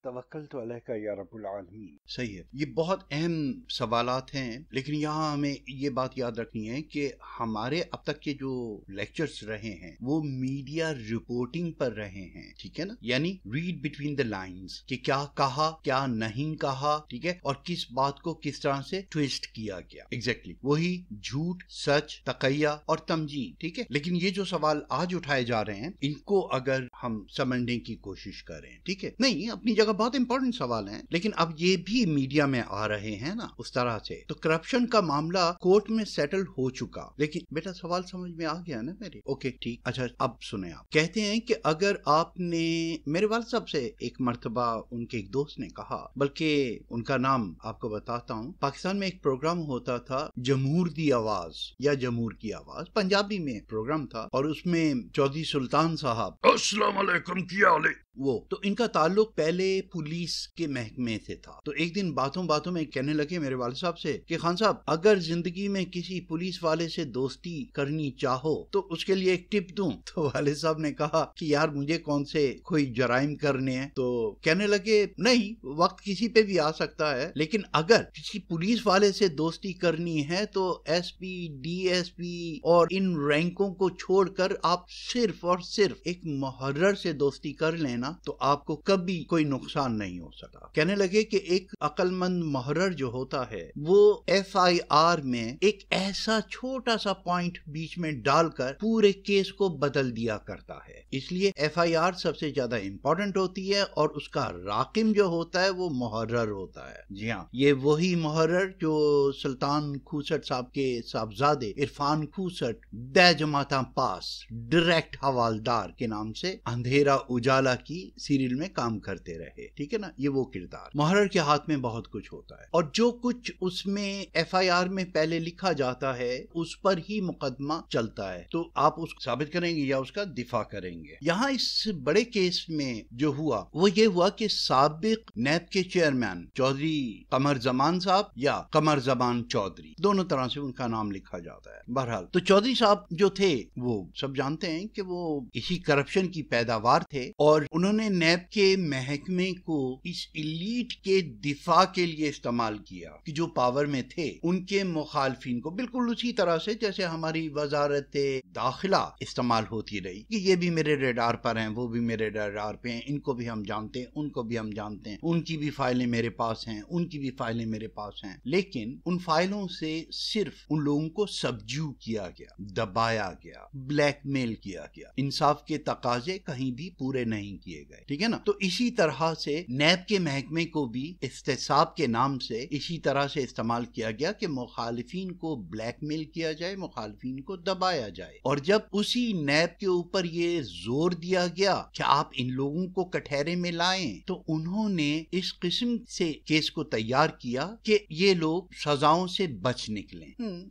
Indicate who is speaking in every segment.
Speaker 1: तवक्कलतु अलैका या रब्बुल आलमीन।
Speaker 2: सही है, ये बहुत अहम सवालात हैं, लेकिन यहाँ हमें ये बात याद रखनी है कि हमारे अब तक के जो लेक्चर्स रहे हैं वो मीडिया रिपोर्टिंग पर रहे हैं, ठीक है ना, यानी रीड बिटवीन द लाइंस कि क्या कहा क्या नहीं कहा, ठीक है, और किस बात को किस तरह से ट्विस्ट किया गया। एग्जैक्टली वही झूठ, सच, तकैया और तमजीद, ठीक है। लेकिन ये जो सवाल आज उठाए जा रहे हैं इनको अगर हम समझने की कोशिश करें, ठीक है, नहीं अपनी जगह बहुत इंपॉर्टेंट सवाल हैं, लेकिन अब ये भी मीडिया में आ रहे हैं ना उस तरह से, तो करप्शन का मामला कोर्ट में सेटल हो चुका। लेकिन बेटा सवाल समझ में आ गया ना मेरे? ओके ठीक, अच्छा अब सुने, आप कहते हैं कि अगर आपने, मेरे वालिद साहब से एक मर्तबा उनके एक दोस्त ने कहा, बल्कि उनका नाम आपको बताता हूँ, पाकिस्तान में एक प्रोग्राम होता था जमूर दी आवाज या जमूर की आवाज, पंजाबी में प्रोग्राम था, और उसमें चौधरी सुल्तान साहब अस्सलाम वालेकुम किया हाल है, वो तो इनका ताल्लुक पहले पुलिस के महकमे से था। तो एक दिन बातों बातों में कहने लगे मेरे वालिद साहब से कि खान साहब अगर जिंदगी में किसी पुलिस वाले से दोस्ती करनी चाहो तो उसके लिए एक टिप दूं। तो वालिद साहब ने कहा कि यार मुझे कौन से कोई जराइम करने हैं। तो कहने लगे नहीं, वक्त किसी पे भी आ सकता है, लेकिन अगर किसी पुलिस वाले से दोस्ती करनी है तो एसपी, डीएसपी और इन रैंकों को छोड़कर आप सिर्फ और सिर्फ एक मुहर्रर से दोस्ती कर लेना तो आपको कभी कोई नुकसान नहीं हो सकता। कहने लगे कि एक अक्लमंद मुहर्रर जो होता है वो एफआईआर में एक ऐसा छोटा सा पॉइंट बीच में डालकर पूरे केस को बदल दिया करता है। इसलिए एफआईआर सबसे ज्यादा इंपॉर्टेंट होती है और उसका राकिम जो होता है वो मुहर्रर होता है। जी हाँ, ये वही मुहर्रर जो सुल्तान खूसट साहब के साहबजादे इरफान खूसट दै जमाता पास डायरेक्ट हवालदार के नाम से अंधेरा उजाला की सीरियल में काम करते रहे, ठीक है ना। ये वो किरदार, मुहर्रर के हाथ में बहुत कुछ होता है और जो कुछ उसमें एफआईआर में पहले लिखा जाता है उस पर ही मुकदमा चलता है। तो आप उसको साबित करेंगे या उसका दिफा करेंगे। यहाँ इस बड़े केस में जो हुआ वो ये हुआ कि साबिक नैब के चेयरमैन चौधरी कमर जमान साहब या कमर जमान चौधरी, दोनों तरह से उनका नाम लिखा जाता है। बहरहाल तो चौधरी साहब जो थे वो सब जानते हैं कि वो इसी करप्शन की पैदावार थे और उन्होंने नैब के महकमे को इस इलीट के दिफा के लिए इस्तेमाल किया कि जो पावर में थे उनके मुखालफिन को, बिल्कुल उसी तरह से जैसे हमारी वजारत दाखिला इस्तेमाल होती रही कि ये भी मेरे रडार पर हैं, वो भी मेरे रडार पे हैं, इनको भी हम जानते हैं, उनको भी हम जानते हैं, उनकी भी फाइलें मेरे पास हैं, उनकी भी फाइलें मेरे पास हैं। लेकिन उन फाइलों से सिर्फ उन लोगों को सब्ज्यू किया गया, दबाया गया, ब्लैकमेल किया गया, इंसाफ के तकाजे कहीं भी पूरे नहीं किए गए, ठीक है ना। तो इसी तरह से नैब के महकमे को भी इस्तेसाब के नाम से इसी तरह से इस्तेमाल किया गया कि मुखालिफिन को ब्लैकमेल किया जाए, मुखालिफिन को दबाया जाए। और जब उसी नैब के ऊपर ये जोर दिया गया कि आप इन लोगों को कटहरे में लाएं, तो उन्होंने इस किस्म से केस को तैयार किया कि ये लोग सजाओं से बच निकले।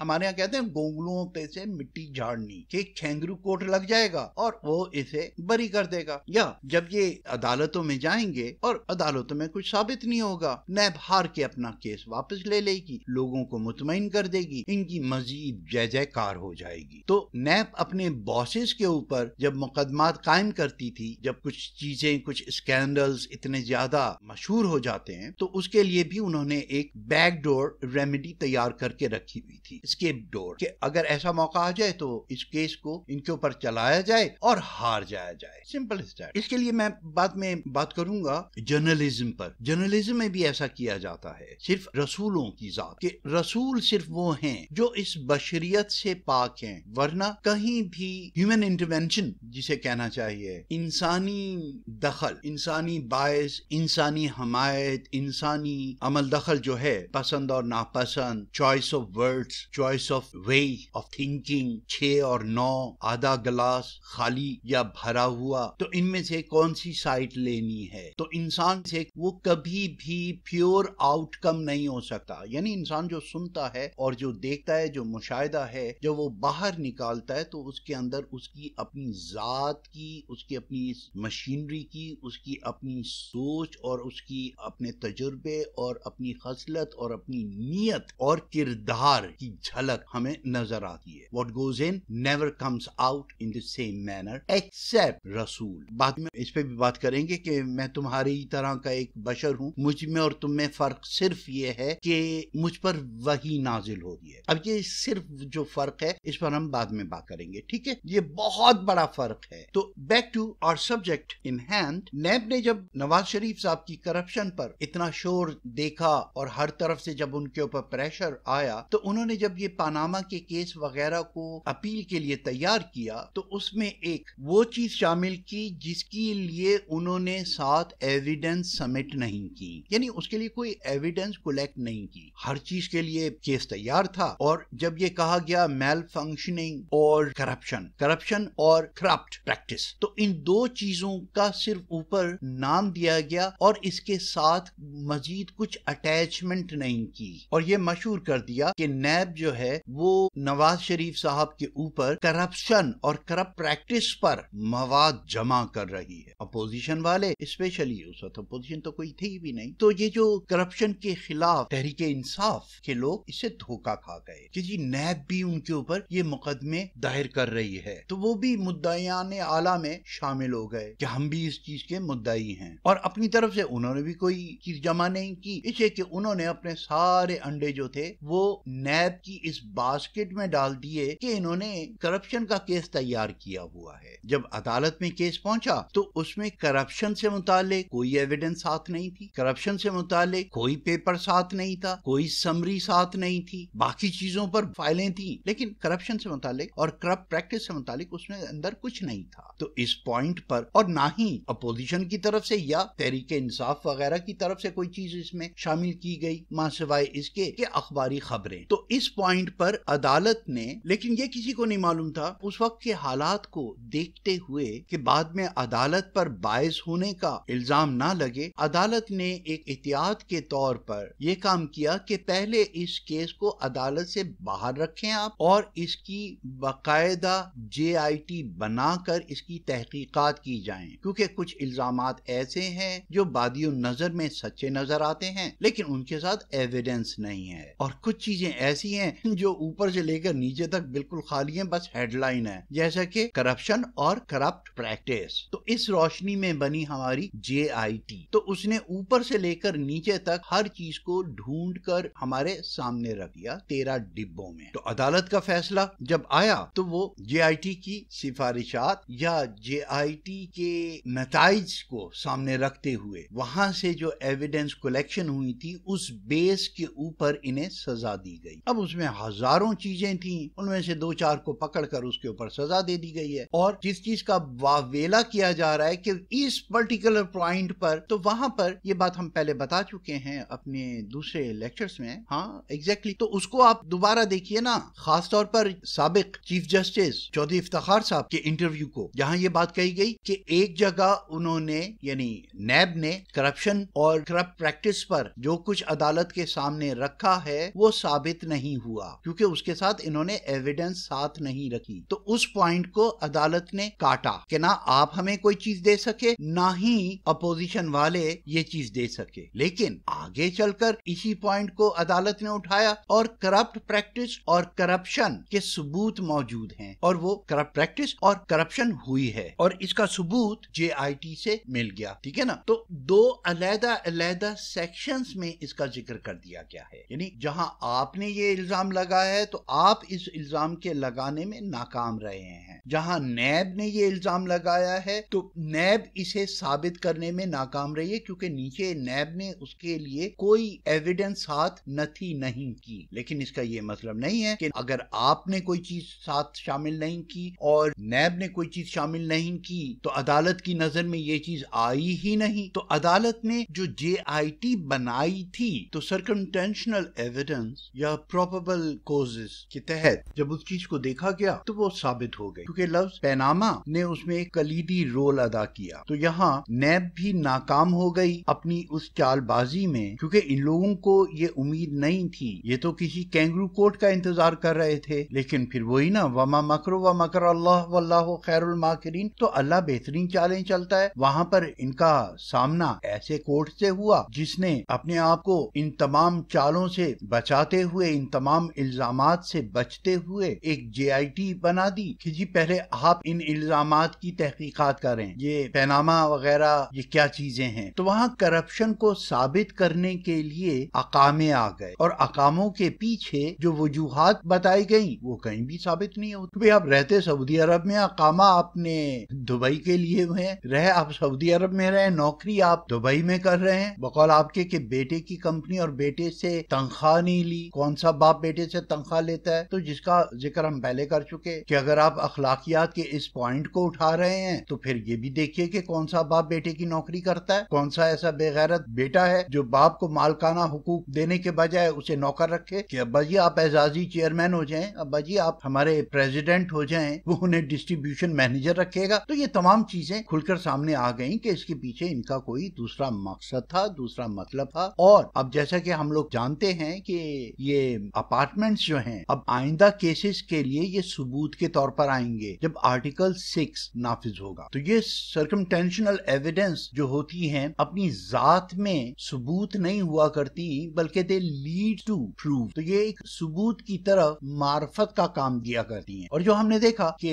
Speaker 2: हमारे यहाँ कहते हैं गोंगलुओं पे से मिट्टी झाड़नी, कि खेंगरू कोट लग जाएगा और वो इसे बरी कर देगा। या जब ये अदालतों में जाएंगे और अदालतों में कुछ साबित नहीं होगा, नैब हार के अपना केस वापस ले लेगी, लोगों को मुतमईन कर देगी, इनकी मजीद जय जयकार हो जाएगी। तो नैब अपने बॉसेस के ऊपर जब मुकदमात कायम करती थी, जब कुछ चीजें, कुछ स्कैंडल्स इतने ज्यादा मशहूर हो जाते हैं, तो उसके लिए भी उन्होंने एक बैकडोर रेमेडी तैयार करके रखी हुई थी, स्केप डोर, कि अगर ऐसा मौका आ जाए तो इस केस को इनके ऊपर चलाया जाए और हार जाया जाए। Simple style. इसके लिए मैं बाद में बात करूंगा जर्नलिज्म पर। जर्नलिज्म में भी ऐसा किया जाता है, सिर्फ रसूलों की जात के रसूल सिर्फ वो हैं जो इस बशरियत से पाक हैं, वरना कहीं भी ह्यूमन इंटरवेंशन जिसे कहना चाहिए, इंसानी दखल, इंसानी बायस, इंसानी हमायत, इंसानी अमल दखल जो है, पसंद और नापसंद, choice of words, choice of way of thinking, 6 और 9, आधा गिलास खाली या भरा हुआ, तो इनमें से कौन सी साइड लेनी है। तो इंसान से वो कभी भी प्योर आउटकम नहीं हो सकता। यानी इंसान जो सुनता है और जो देखता है, जो मुशाहिदा है, जब वो बाहर निकालता है तो उसके अंदर उसकी अपनी जात की, उसकी अपनी मशीनरी की, उसकी अपनी सोच और उसकी अपने तजुर्बे और अपनी खसलत और अपनी नीयत और किरदार की झलक हमें नजर आती है। What goes in never comes out in the same manner except रसूल। बाद में इस पे भी बात करेंगे कि मैं तुम्हारे तुम्हारी तरह का एक बशर हूँ, मुझ में और तुम में फर्क सिर्फ ये है कि मुझ पर वही नाजिल होती है। अब ये सिर्फ जो फर्क है इस पर हम बाद में बात करेंगे, ठीक है? ये बहुत बड़ा फर्क है। तो back to our subject in hand. नैब ने जब नवाज शरीफ साहब की करप्शन पर इतना शोर देखा और हर तरफ से जब उनके ऊपर प्रेशर आया, तो उन्होंने जब ये पानामा के केस वगैरह को अपील के लिए तैयार किया तो उसमें एक वो चीज शामिल की जिसके लिए उन्होंने साथ एविडेंस सबमिट नहीं की, यानी उसके लिए कोई एविडेंस कलेक्ट नहीं की। हर चीज के लिए केस तैयार था और जब ये कहा गया मेल फंक्शनिंग और करप्शन और करप्ट प्रैक्टिस, तो इन दो चीजों का सिर्फ ऊपर नाम दिया गया और इसके साथ मजीद कुछ अटैचमेंट नहीं की और ये मशहूर कर दिया कि नैब जो है वो नवाज शरीफ साहब के ऊपर करप्शन और करप्ट प्रैक्टिस पर मवाद जमा कर रही है। अपोजिशन वाले स्पेशली, उस वक्त अपोजिशन तो कोई थी भी नहीं, तो ये जो करप्शन के खिलाफ तहरीके इंसाफ के लोग इससे धोखा खा गए कि जी नैब भी उनके ऊपर ये मुकदमे दायर कर रही है, तो वो भी मुद्दायान आला में शामिल हो गए कि हम भी इस चीज के मुद्दाई हैं। और अपनी तरफ से उन्होंने भी कोई चीज जमा नहीं की, इसलिए कि उन्होंने अपने सारे अंडे जो थे वो नैब की इस बास्केट में डाल दिए कि इन्होंने करप्शन का केस तैयार किया हुआ है। जब अदालत में केस पहुंचा तो उसमें करप्शन से मुतालिक कोई एविडेंस साथ नहीं थी, करप्शन से मुतालिक कोई पेपर साथ नहीं था, कोई समरी साथ नहीं थी, बाकी चीजों पर फाइलें थी, लेकिन करप्शन से मुतालिक और करप्ट प्रैक्टिस से मुतालिक उसमें अंदर कुछ नहीं था। तो इस पॉइंट पर, और ना ही अपोजिशन की तरफ से या तहरीके इंसाफ वगैरह की तरफ से कोई चीज इसमें शामिल की गई मां सिवाय इसके कि अखबारी खबरें, तो इस पॉइंट पर अदालत ने, लेकिन ये किसी को नहीं मालूम था उस वक्त के हालात को देखते हुए कि बाद में अदालत पर बायस होने का इल्जाम ना लगे, अदालत ने एक एहतियात के तौर पर यह काम किया कि पहले इस केस को अदालत से बाहर रखें आप और इसकी बाकायदा JIT बनाकर इसकी तहकीकात की जाएं, क्योंकि कुछ इल्जामात ऐसे हैं जो बादियों नजर में सच्चे नजर आते हैं लेकिन उनके साथ एविडेंस नहीं है, और कुछ चीजें ऐसी हैं जो ऊपर से लेकर नीचे तक बिल्कुल खाली हैं, बस हेडलाइन है, जैसा कि करप्शन और करप्ट प्रैक्टिस। तो इस रोशनी में बनी हमारी JIT, तो उसने ऊपर से लेकर नीचे तक हर चीज को ढूंढ कर हमारे सामने रख दिया 13 डिब्बों में। तो अदालत का फैसला जब आया तो वो JIT की सिफारिशात या JIT के नताइज को सामने रखते हुए वहां से जो एविडेंस कलेक्शन हुई थी उस बेस के ऊपर इन्हें सजा दी गई। अब उसमें हजारों चीजें थी, उनमें से 2-4 को पकड़कर उसके ऊपर सजा दे दी गई है, और जिस चीज का वावेला किया जा रहा है कि इस पर्टिकुलर पॉइंट पर, तो वहां पर ये बात हम पहले बता चुके हैं अपने दूसरे लेक्चर्स में। हाँ एग्जैक्टली, तो उसको आप दोबारा देखिए ना, खासतौर पर साबिक चीफ जस्टिस चौधरी इफ्तिखार साहब के इंटरव्यू को, जहां ये बात कही गई कि एक जगह उन्होंने यानी नैब ने करप्शन और करप्ट प्रैक्टिस पर जो कुछ अदालत के सामने रखा है वो साबित नहीं हुआ क्योंकि उसके साथ इन्होंने एविडेंस साथ नहीं रखी। तो उस पॉइंट को अदालत ने काटा कि ना आप हमें कोई चीज दे सके ना ही अपोजिशन वाले ये चीज दे सके, लेकिन आगे चलकर इसी पॉइंट को अदालत ने उठाया और करप्ट प्रैक्टिस और करप्शन के सबूत मौजूद हैं और वो करप्ट प्रैक्टिस और करप्शन हुई है और इसका सबूत JIT से मिल गया, ठीक है ना। तो दो अलग-अलग सेक्शंस में इसका जिक्र कर दिया गया है, यानी जहां आपने ये इल्जाम लगाया है तो आप इस इल्जाम के लगाने में नाकाम रहे हैं, जहां नैब ने ये इल्जाम लगाया है तो नैब इसे साबित करने में नाकाम रही है क्योंकि नीचे नैब ने उसके लिए कोई एविडेंस साथ नथी नहीं की। लेकिन इसका ये मतलब नहीं है कि अगर आपने कोई चीज साथ शामिल नहीं की और नैब ने कोई चीज शामिल नहीं की तो अदालत की नजर में ये चीज आई ही नहीं। तो अदालत ने जो JIT बनाई थी तो सर्कमटेंशनल एविडेंस या प्रोबेबल कॉजेस के तहत जब उस चीज को देखा गया तो वो साबित हो गई, क्योंकि लफ्ज पैनामा ने उसमें एक कलीदी रोल अदा किया। तो यहाँ नैब भी नाकाम हो गई अपनी उस चालबाजी में, क्योंकि इन लोगों को ये उम्मीद नहीं थी, ये तो किसी कैंगरू कोर्ट का इंतजार कर रहे थे। लेकिन फिर वही ना, वमा मकरो व मकर अल्लाह वल्लाहु खैरुल माकिरीन, तो अल्लाह बेहतरीन चालें चलता है। वहां पर इनका सामना ऐसे कोर्ट से हुआ जिसने अपने आप को इन तमाम चालों से बचाते हुए, इन तमाम इल्जामात से बचते हुए एक JIT बना दी कि जी पहले आप इन इल्जामात की तहकीकात करें, ये पैनामा वगैरह ये ये क्या चीजें हैं। तो वहां करप्शन को साबित करने के लिए अकामे आ गए और अकामों के पीछे जो वजूहात बताई गई वो कहीं भी साबित नहीं होती। भाई आप रहते सऊदी अरब में, अकामा आपने दुबई के लिए रहे, आप सऊदी अरब में रहे, नौकरी आप दुबई में कर रहे हैं, बकौल आपके कि बेटे की कंपनी और बेटे से तनख्वाह नहीं ली। कौन सा बाप बेटे से तनख्वाह लेता है? तो जिसका जिक्र हम पहले कर चुके कि अगर आप अखलाकियात के इस पॉइंट को उठा रहे हैं तो फिर ये भी देखिए कि कौन सा बाप बेटे की नौकरी करता है, कौन सा ऐसा बेगैरत बेटा है जो बाप को मालकाना हुकूक देने के बजाय उसे नौकर रखे कि अब्बा जी आप एजाजी चेयरमैन हो जाएं, अब्बा जी आप हमारे प्रेसिडेंट हो जाएं, वो उन्हें डिस्ट्रीब्यूशन मैनेजर रखेगा। तो ये तमाम चीजें खुलकर सामने आ गई कि इसके पीछे इनका कोई दूसरा मकसद था, दूसरा मतलब था। और अब जैसा कि हम लोग जानते हैं कि ये अपार्टमेंट्स जो हैं अब आइंदा केसेस के लिए ये सबूत के तौर पर आएंगे जब आर्टिकल 6 नाफिज होगा। तो ये सर्कमटेंशनल एविडेंस जो होती हैं अपनी जात में सबूत नहीं हुआ करती बल्कि दे लीड टू प्रूफ। तो ये एक सबूत की तरह मार्फत का काम दिया करती हैं। और जो हमने देखा कि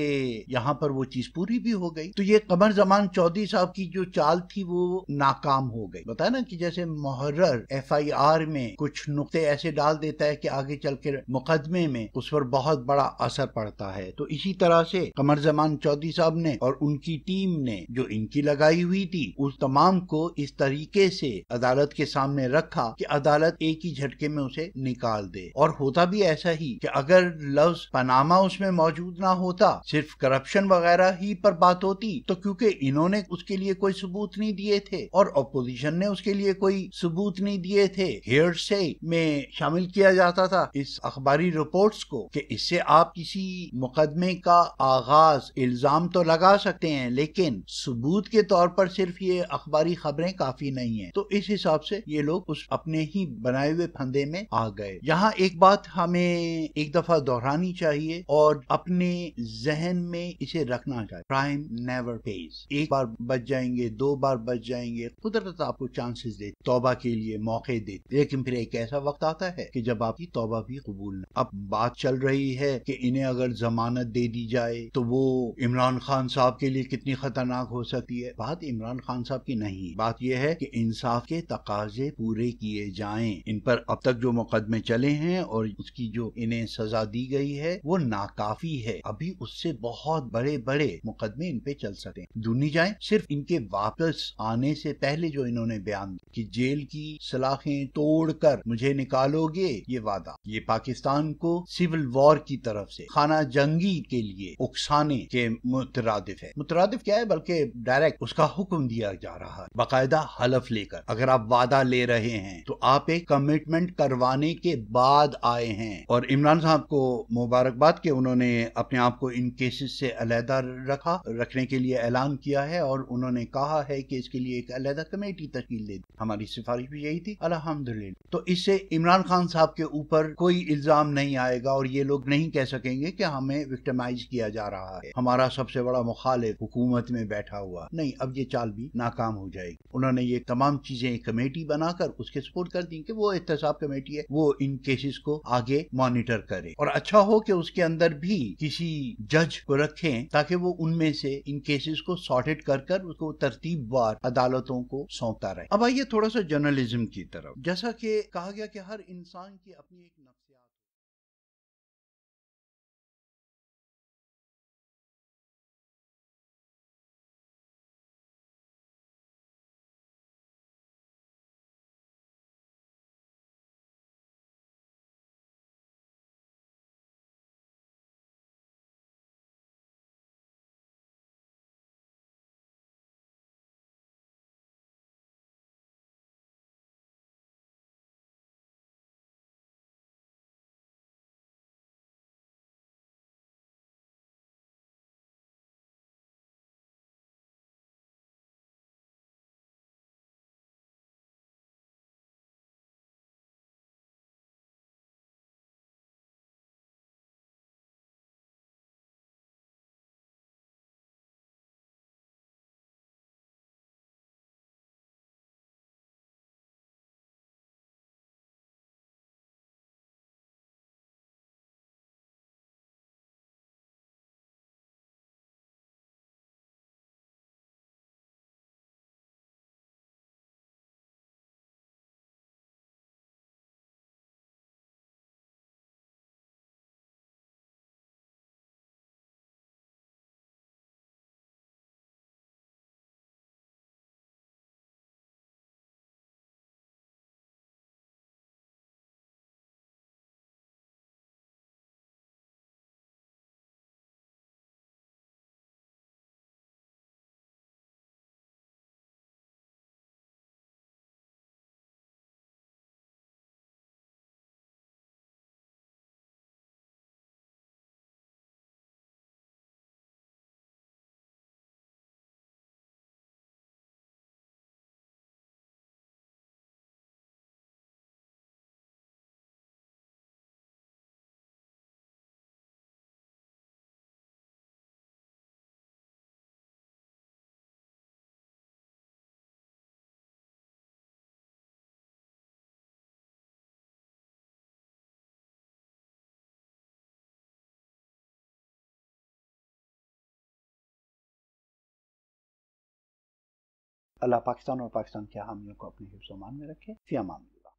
Speaker 2: यहाँ पर वो चीज पूरी भी हो गई। तो ये कमर जमान चौधरी साहब की जो चाल थी वो नाकाम हो गई। बताया ना कि जैसे मुहर्रर FIR में कुछ नुक्ते ऐसे डाल देता है कि आगे चल के मुकदमे में उस पर बहुत बड़ा असर पड़ता है। तो इसी तरह से कमर जमान चौधरी साहब ने और उनकी टीम ने जो इनकी लगाई हुई थी उस तमाम को इस तरीके से अदालत के सामने रखा कि अदालत एक ही झटके में उसे निकाल दे। और होता भी ऐसा ही कि अगर लफ्ज पनामा उसमें मौजूद ना होता, सिर्फ करप्शन वगैरह ही पर बात होती, तो क्योंकि इन्होंने उसके लिए कोई सबूत नहीं दिए थे और अपोजिशन ने उसके लिए कोई सबूत नहीं दिए थे, हेयरसे में शामिल किया जाता था इस अखबारी रिपोर्ट्स को कि इससे आप किसी मुकदमे का आगाज इल्जाम तो लगा सकते हैं लेकिन सबूत के तौर पर सिर्फ ये अखबारी खबरें काफी नहीं है। तो इस हिसाब से ये लोग उस अपने ही बनाए हुए फंदे में आ गए। यहाँ एक बात हमें एक दफा दोहरानी चाहिए और अपने जहन में इसे रखना चाहिए, क्राइम नेवर पेज। एक बार बच जाएंगे, दो बार बच जाएंगे, कुदरत आपको चांसेस दे, तौबा के लिए मौके दे, लेकिन फिर एक ऐसा वक्त आता है कि जब आपकी तौबा भी कबूल नहीं। अब बात चल रही है कि इन्हें अगर जमानत दे दी जाए तो वो इमरान खान साहब के लिए कितनी खतरनाक हो सकती है। बात इमरान खान साहब की नहीं, बात यह है कि इंसाफ के तकाजे पूरे किए जाएं। इन पर अब तक जो मुकदमे चले हैं और उसकी जो इन्हें सजा दी गई है वो नाकाफी है। अभी उससे बहुत बड़े बड़े मुकदमे इन पे चल सकते हैं। दुनी जाए सिर्फ इनके वापस आने से पहले जो इन्होंने बयान कि जेल की सलाखें तोड़कर मुझे निकालोगे, ये वादा ये पाकिस्तान को सिविल वॉर की तरफ से खाना जंगी के लिए उकसाने के मुतरादिफ है। मुतरादिफ क्या है बल्कि डायरेक्ट उसका हुक्म दिया जा रहा है बाकायदा हलफ लेकर। अगर आप वादा ले रहे हैं तो आप एक कमिटमेंट करवाने के बाद आए हैं। और इमरान साहब को मुबारकबाद के उन्होंने अपने आप को इन केसेस से अलहदा रखने के लिए ऐलान किया है और उन्होंने कहा है कि इसके लिए एक अलहदा कमेटी तश्कील दे। हमारी सिफारिश भी यही थी अल्हम्दुलिल्लाह। तो इससे इमरान खान साहब के ऊपर कोई इल्जाम नहीं आएगा और ये लोग नहीं कह सकेंगे कि हमें विक्टिमाइज किया जा रहा है, हमारा सबसे बड़ा मुखालिफ हुकूमत में बैठा हुआ। नहीं, अब ये चाल भी नाकाम हो जाएगी। उन्होंने ये तमाम चीजें कमेटी बनाकर उसके सपोर्ट कर दी कि वो एहतसाब कमेटी है, वो इन केसेस को आगे मॉनिटर करे और अच्छा हो कि उसके अंदर भी किसी जज को रखें ताकि वो उनमें से इन केसेस को सॉर्टेड कर उसको तरतीबवार अदालतों को सौंपता रहे। अब आइए थोड़ा सा जर्नलिज्म की तरफ। जैसा कि कहा गया कि हर इंसान की अपनी एक नफ्सियात
Speaker 1: अल्लाह पाकिस्तान और पाकिस्तान के हामियों को अपने हिफ्ज़-ओ-मान में रखे। फ़ी अमान।